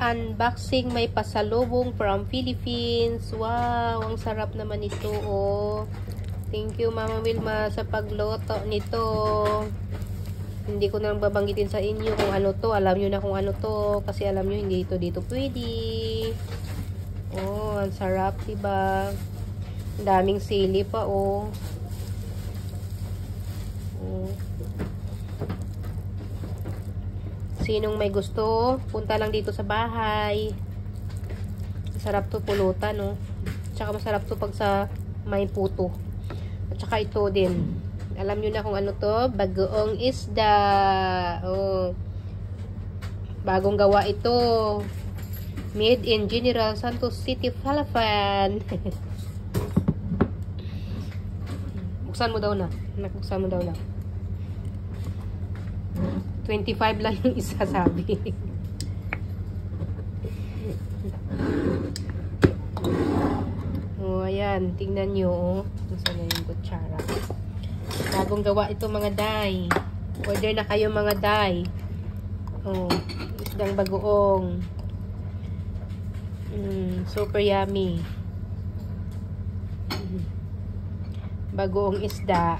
unboxing, may pasalubong from Philippines. Wow, ang sarap naman ito, oh. Thank you, Mama Wilma, sa pagluto nito. Hindi ko nang babanggitin sa inyo kung ano to. Alam nyo na kung ano to. Kasi alam nyo, hindi ito dito pwede. Oh, ang sarap, diba? Ang daming sili pa, oh. Oh. Sinong may gusto, punta lang dito sa bahay. Masarap to pulutan, no? Tsaka masarap to pag sa may puto. At saka ito din. Alam nyo na kung ano to, bagoong isda. Oh. Bagong gawa ito. Made in General Santos City, Palawan. Buksan mo daw na. Buksan mo daw na. 25 lang yung isa, sabi. Oh, ayan. Tingnan nyo, oh. Saan na yung kutsara? Bagong gawa ito, mga day. Order na kayo, mga day. Oh, isdang bagoong. Super yummy. Bagoong isda.